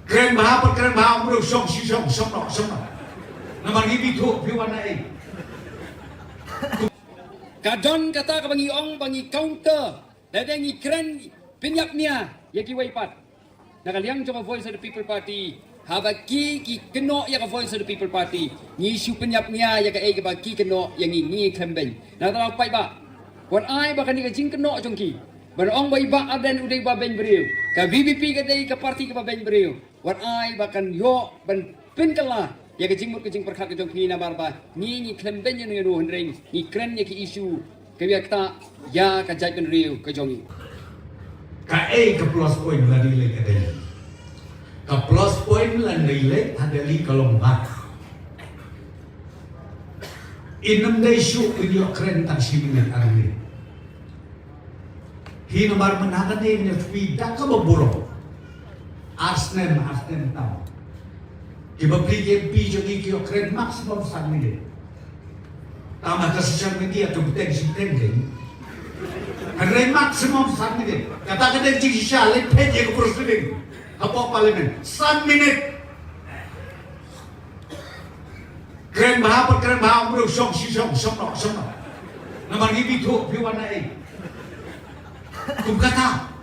keren bahapa bro song si song no naman gibi tu piwan na Kadon kata ka bangi ong bangi counter dadangi kren pinyak niya yaki waipat nakaliang jong Voice of the People Party habaki ki keno ya ka Voice of the People Party ni isu penyap niya ya ka e ba ki keno yang ni klembeng na tara pai ba wan ai ba kan ni ka jing keno jong ki ban ong bai ba adan udai ba ben beriu ka VVP ka dei ka parti ka ba ben beriu wan ai ba kan yo ban pin kala ya ka jing mut ka jing perkhat ka jong ki na barba ni klembeng ni ru hendreng ni kren ya ki isu ka biak ta ya ka jai ben beriu ka jong ni ka ke plus point la nilai ka dai ka plus point la nilai hadali kalau mak inam dai shu video keren tang simingan arni hinomar menakan ni tidak ka baburo Arsenal tahu iba beli video ni keren maksimum sang ni tama ka social media tu betul sinteng Hari maksimum 1 minit. Katakan dari jiki syalik peje ke presiden. Apa parlimen? 1 minit. Keren bahapa bro song si song no. Naman gibi tu piwan na Kum kata.